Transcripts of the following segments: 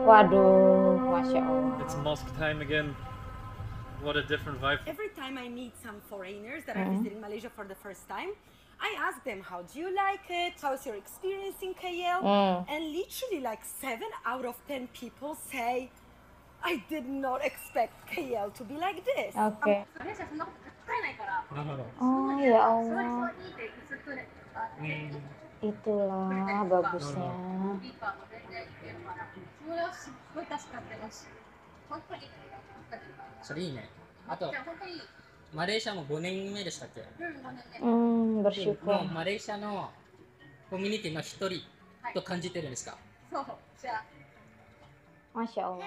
Waduh, Masya Allah. It's mosque time again. What a different vibe. Every time I meet some foreigners that are visiting Malaysia for the first time, I ask them, how do you like it? How's your experience in KL? And literally like 7 out of 10 people say, I did not expect KL to be like this. Oke. それじゃそんなこと絶対ないから。 Oh ya 座り Allah. そうにってずっとね、Itulah bagusnya. ビーパーも全然いけるから。それはすっごい助かってます。本当に助かってます。それいいね。あとじゃあ本当に、マレーシアも5年目でしたっけ？ 5年ね。 Bersyukur. もうマレーシアのコミュニティの一人と感じてるんですか？そう、じゃあ。 Masya Allah.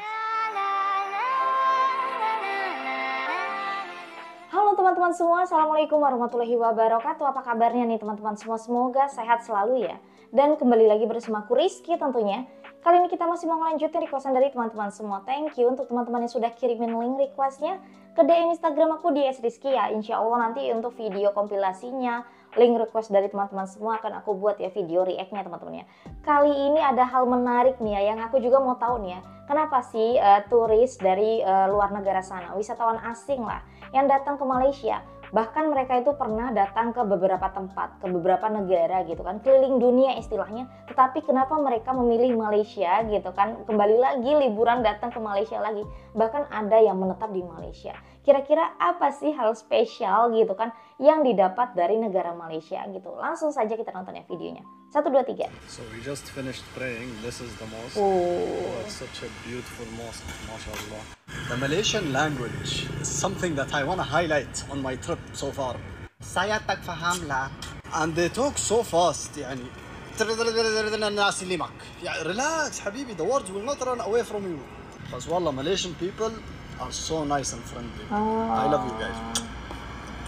Halo teman-teman semua, Assalamualaikum warahmatullahi wabarakatuh. Apa kabarnya nih teman-teman semua? Semoga sehat selalu ya. Dan kembali lagi bersama aku Rizky tentunya. Kali ini kita masih mau ngelanjutin requestan dari teman-teman semua. Thank you untuk teman-teman yang sudah kirimin link requestnya ke DM Instagram aku di @rizky ya. Insya Allah nanti untuk video kompilasinya, link request dari teman-teman semua akan aku buat ya video react-nya teman-teman ya. Kali ini ada hal menarik nih ya yang aku juga mau tahu nih ya. Kenapa sih turis dari luar negara sana, wisatawan asing lah yang datang ke Malaysia, bahkan mereka itu pernah datang ke beberapa tempat, ke beberapa negara gitu kan, keliling dunia istilahnya, tetapi kenapa mereka memilih Malaysia gitu kan, kembali lagi liburan datang ke Malaysia lagi, bahkan ada yang menetap di Malaysia. Kira-kira apa sih hal spesial gitu kan yang didapat dari negara Malaysia gitu? Langsung saja kita nonton ya videonya. 1, 2, 3. So we just finished praying. This is the mosque. Oh. It's such a beautiful mosque, mashallah. The Malaysian language is something that I want to highlight on my trip so far. Saya tak faham lah. And they talk so fast, يعني الناس اللي معك. يعني relax حبيبي, the words will not run away from you. Because والله Malaysian people are so nice and friendly. I love you guys.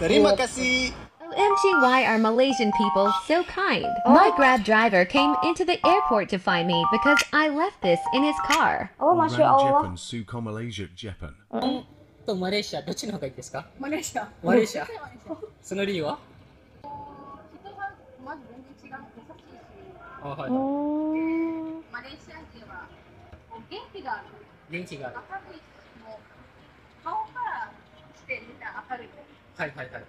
Terima kasih. OMG, why are Malaysian people so kind? My Grab driver came into the airport to find me because I left this in his car. Oh, Masya Allah. Jepan, Suko Malaysia, Jepan. とマレーシアどっちの方がいいですか？マレーシア。マレーシア。マレーシア。その理由は？人がまず全然違う。優しいし。あ、はい。マレーシア人は元気がある。元気がある。明るいし、もう顔からしてみんな明るい。はいはいはい。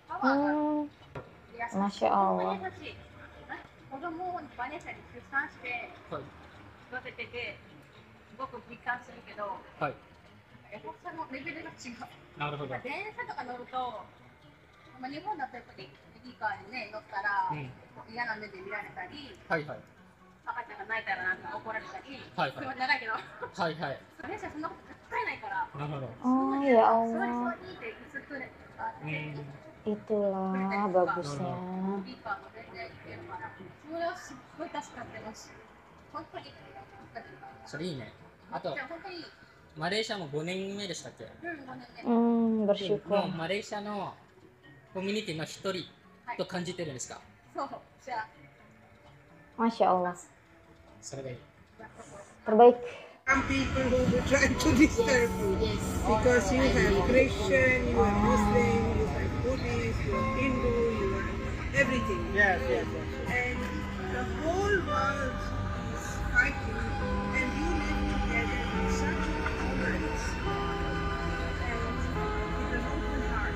パワーがある。優しい。 Masya Allah. 優しい。子供をマレーシアに出産してはい育ててて、すごく実感するけど、はい。優しさのレベルが違う。なるほど。電車とか乗ると、まあ、日本だとやっぱりベビーカーにね乗ったら、嫌な目で見られたり、はいはい。赤ちゃんが泣いたらなんか怒られたり、はいはいすごい長いけど、はいはい。マレーシアそんなこと絶対ないから。なるほど。 Oh ya 座り Allah. そうにってずっとね、あって、 Itulah bagusnya. ビーカーも全然いけるから、それはすっごい助かってます。本当に助かってます。それいいね。あとじゃあ本当に、マレーシアも5年目でしたっけ？ 5年ね。Bersyukur. もうマレーシアのコミュニティの一人と感じてるんですか？そう、じゃあ、 Masya Allah. それがいい。 Terbaik. Some people who will try to disturb you because you have Christian, you have Muslim, you have Buddhist, you have Hindu, you have everything. Yes. And the whole world is fighting, and you live together in such tolerance and with an open heart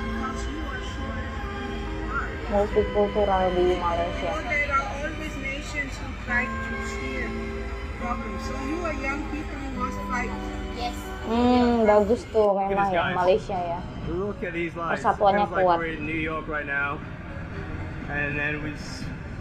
because you are sure you are. Multikultural di Malaysia. So there are always nations who try to steer problems. So you are young people, you must fight. Yes. Bagus tuh memang Goodness, ya guys. Malaysia ya. Look at these lights. It Persatuannya feels like kuat. we're in New York right now. And then we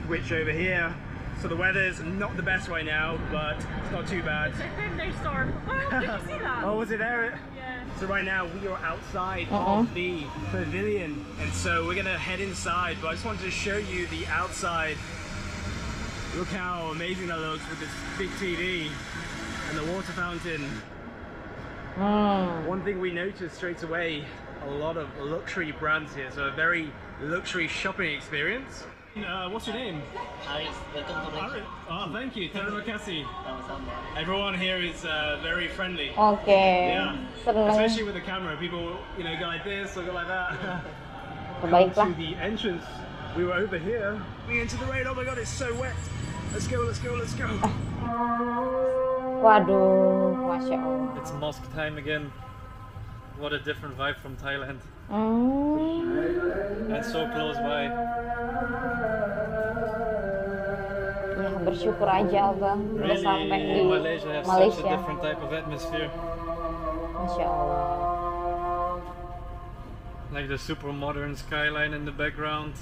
switch over here. So the weather's not the best right now, but it's not too bad. Thunderstorm. Oh, did you see that? Oh, was it there? Yeah. So right now we are outside of the pavilion, and so we're gonna head inside. But I just wanted to show you the outside. Look how amazing that looks with this big TV and the water fountain. One thing we noticed straight away, a lot of luxury brands here, so a very luxury shopping experience. What's your name? Haris, welcome to Malaysia. Oh, thank you. Terima kasih. Everyone here is very friendly. Oke. Yeah, Seneng. especially with the camera. People, go like this or go like that. Terbaik lah. To the entrance, we were over here. We into the rain. Oh my god, it's so wet. Let's go. Waduh, Masya Allah. It's mosque time again. What a different vibe from Thailand. And so close by. Ya bersyukur aja Abang udah sampai di Malaysia has such a different type of atmosphere. Masya Allah. Like the super modern skyline in the background.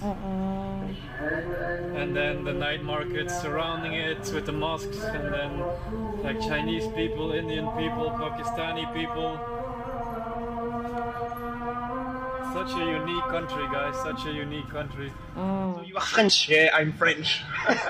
And then the night markets surrounding it with the mosques, and then like Chinese people, Indian people, Pakistani people. Such a unique country, guys, such a unique country. So you are French? Yeah, I'm French.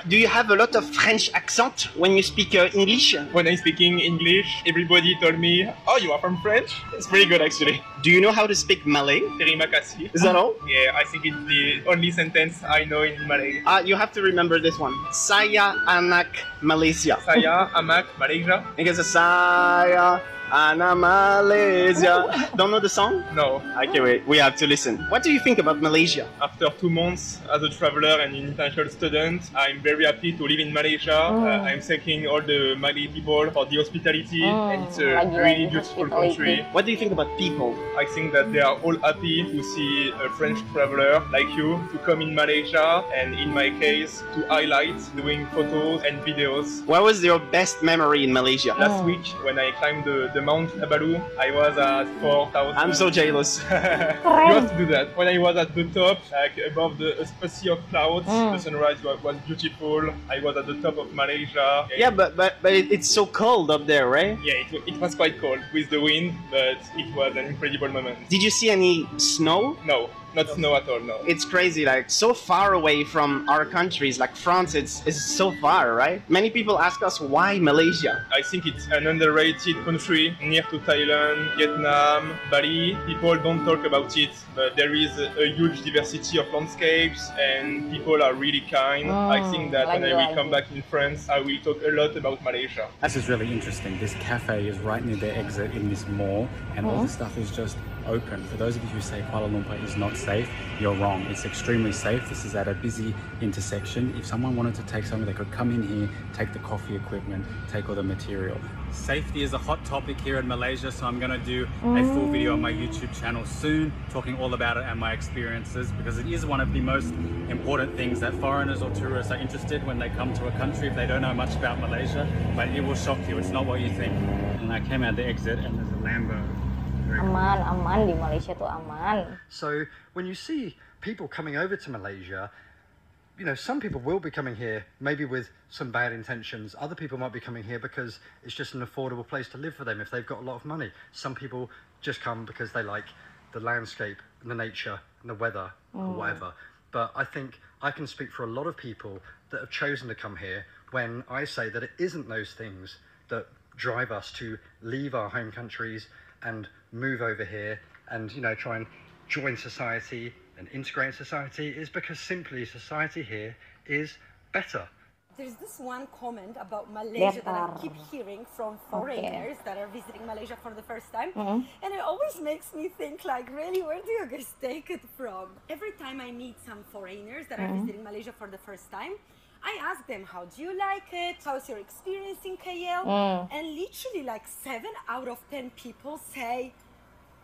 Do you have a lot of French accent when you speak English? When I'm speaking English, everybody told me, oh, you are from French? It's pretty good, actually. Do you know how to speak Malay? Terima kasih. Is that all? Yeah, I think it's the only sentence I know in Malay. You have to remember this one. Saya anak Malaysia. Saya anak Malaysia. Because saya anak Malaysia. Don't know the song? No. Okay, wait. We have to listen. What do you think about Malaysia? After 2 months as a traveler and international student, I'm very happy to live in Malaysia. I'm thanking all the Malay people for the hospitality, and it's a really beautiful country. What do you think about people? I think that they are all happy to see a French traveler like you to come in Malaysia, and in my case, to highlight doing photos and videos. What was your best memory in Malaysia? Last week, when I climbed the Mount Abalu, I was at 4,000. I'm so jealous. You have to do that. When I was at the top, like above a sea of clouds, the sunrise was beautiful. I was at the top of Malaysia. Yeah, but it's so cold up there, right? Yeah, it was quite cold with the wind, but it was an incredible moment. Did you see any snow? No. Not snow at all, no. It's crazy, like so far away from our countries, like France, it's so far, right? Many people ask us why Malaysia. I think it's an underrated country near to Thailand, Vietnam, Bali. People don't talk about it, but there is a huge diversity of landscapes and people are really kind. I think that when I will come back in France, I will talk a lot about Malaysia. This is really interesting. This cafe is right near the exit in this mall, and all the stuff is just open. For those of you who say Kuala Lumpur is not safe, you're wrong. It's extremely safe. This is at a busy intersection. If someone wanted to take something, they could come in here, take the coffee equipment, take all the material. Safety is a hot topic here in Malaysia, so I'm going to do a full video on my YouTube channel soon, talking all about it and my experiences, because it is one of the most important things that foreigners or tourists are interested when they come to a country if they don't know much about Malaysia, but it will shock you. It's not what you think. And I came out the exit and there's a Lambo. Aman di Malaysia tuh aman. So when you see people coming over to Malaysia, you know, some people will be coming here maybe with some bad intentions. Other people might be coming here because it's just an affordable place to live for them if they've got a lot of money. Some people just come because they like the landscape and the nature and the weather or whatever. But I think I can speak for a lot of people that have chosen to come here when I say that it isn't those things that drive us to leave our home countries and move over here and, you know, try and join society and integrate in society. Is because simply society here is better. There's this one comment about Malaysia that I keep hearing from foreigners that are visiting Malaysia for the first time, and it always makes me think, like, really, where do you guys take it from? Every time I meet some foreigners that are visiting Malaysia for the first time, I ask them, how do you like it? How's your experience in KL? And literally like 7 out of 10 people say,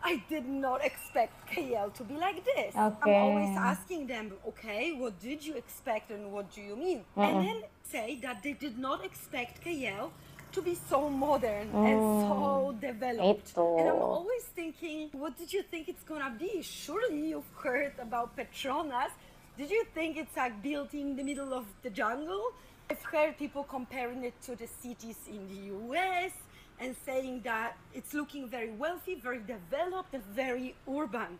I did not expect KL to be like this. I'm always asking them, okay, what did you expect and what do you mean? And then say that they did not expect KL to be so modern and so developed. And I'm always thinking, what did you think it's gonna be? Surely you've heard about Petronas. Did you think it's like built in the middle of the jungle? I've heard people comparing it to the cities in the US and saying that it's looking very wealthy, very developed, and very urban.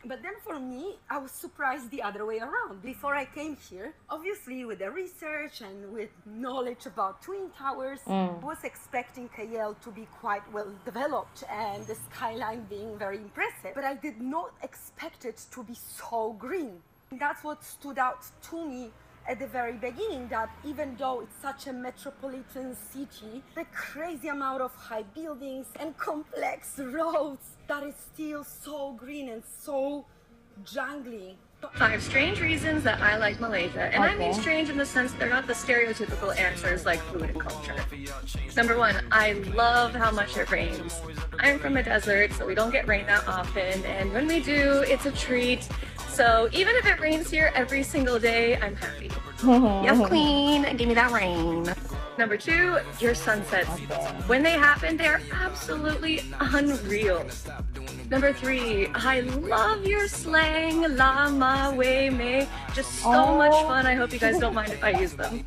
But then for me, I was surprised the other way around. Before I came here, obviously with the research and with knowledge about Twin Towers, I was expecting KL to be quite well developed and the skyline being very impressive. But I did not expect it to be so green. That's what stood out to me at the very beginning, that even though it's such a metropolitan city, the crazy amount of high buildings and complex roads, that is still so green and so jungly. 5 strange reasons that I like Malaysia. And I mean strange in the sense they're not the stereotypical answers like food and culture. Number 1, I love how much it rains. I'm from a desert, so we don't get rain that often. And when we do, it's a treat. So even if it rains here every single day, I'm happy. Yes, queen, give me that rain. Number 2, your sunsets. When they happen, they're absolutely unreal. Number 3, I love your slang, lama, way, me. Just so much fun. I hope you guys don't mind if I use them.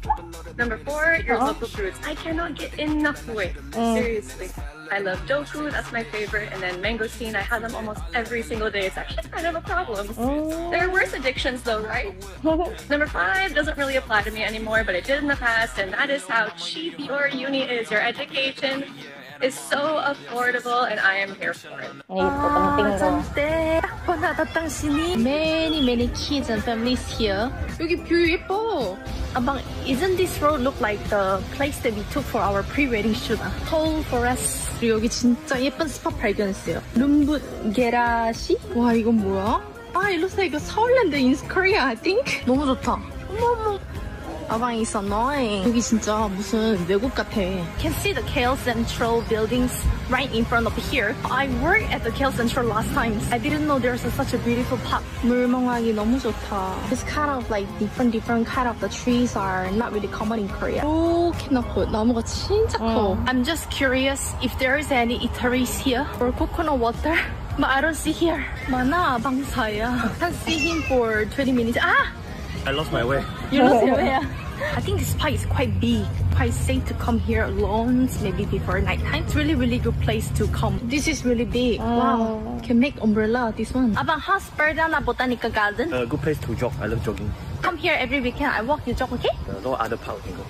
Number 4, your local fruits. I cannot get enough of it. Seriously. I love doku, that's my favorite, and then mangosteen. I have them almost every single day. It's actually kind of a problem. There are worse addictions though, right? Number 5 doesn't really apply to me anymore, but it did in the past, and that is how cheap your uni is. Your education is so affordable, and I am here for it. Many kids and families here. 여기 뷰 예뻐. Abang, isn't this road look like the place that we took for our pre-wedding shoot? Tall forest. 그리고 여기 진짜 예쁜 스팟 발견했어요. 룸붓 게라시? 와, 이건 뭐야? 아, it looks like a Seoulland in Korea, I think. 너무 좋다. 어머머. 아방 is annoying. 여기 진짜 무슨 외국 같아. Can see the KL Central buildings right in front of here. I worked at the KL Central last time. I didn't know there's such a beautiful park. 물멍하기 너무 좋다. It's kind of like different kind of the trees are not really common in Korea. 이렇게 나고 나무가 진짜 커. I'm just curious if there is any eateries here for coconut water. But I don't see here. 많아 방사야. Can't see him for 20 minutes. Ah! I lost my way. You lost your way. I think this park is quite big. Quite safe to come here alone, maybe before nighttime. It's really good place to come. This is really big. Wow. Can make umbrella, this one. Abang, how's Perdana Botanical Garden? A good place to jog. I love jogging. Come here every weekend. I walk, you jog, okay? No other park can go.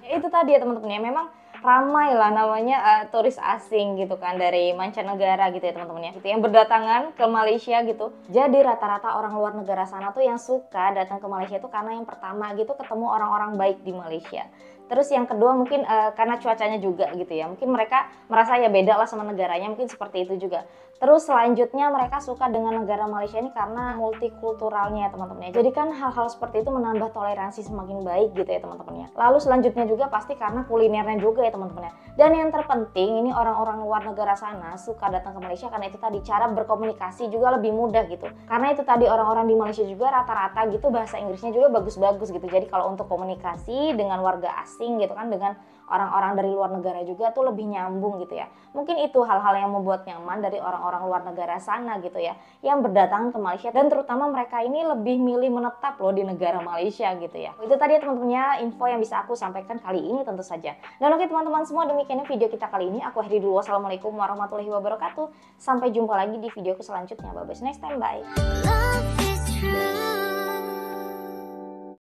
Itu tadi ya teman-teman ya, memang ramai lah namanya turis asing gitu kan dari mancanegara gitu ya teman-teman ya, gitu, yang berdatangan ke Malaysia gitu. Jadi rata-rata orang luar negara sana tuh yang suka datang ke Malaysia itu karena yang pertama gitu ketemu orang-orang baik di Malaysia. Terus yang kedua mungkin karena cuacanya juga gitu ya, mungkin mereka merasa ya beda lah sama negaranya, mungkin seperti itu juga. Terus selanjutnya mereka suka dengan negara Malaysia ini karena multikulturalnya ya teman-teman ya. Jadi kan hal-hal seperti itu menambah toleransi semakin baik gitu ya teman-teman ya. Lalu selanjutnya juga pasti karena kulinernya juga ya teman-teman ya. Dan yang terpenting ini orang-orang luar negara sana suka datang ke Malaysia karena itu tadi cara berkomunikasi juga lebih mudah gitu. Karena itu tadi orang-orang di Malaysia juga rata-rata gitu bahasa Inggrisnya juga bagus-bagus gitu. Jadi kalau untuk komunikasi dengan warga asing gitu kan, dengan orang-orang dari luar negara juga tuh lebih nyambung gitu ya. Mungkin itu hal-hal yang membuat nyaman dari orang-orang luar negara sana gitu ya, yang berdatangan ke Malaysia, dan terutama mereka ini lebih milih menetap loh di negara Malaysia gitu ya. Itu tadi ya teman-teman ya, info yang bisa aku sampaikan kali ini tentu saja. Dan oke teman-teman semua, demikian video kita kali ini. Aku akhiri dulu. Wassalamualaikum warahmatullahi wabarakatuh. Sampai jumpa lagi di videoku selanjutnya. Bye bye, next time, bye.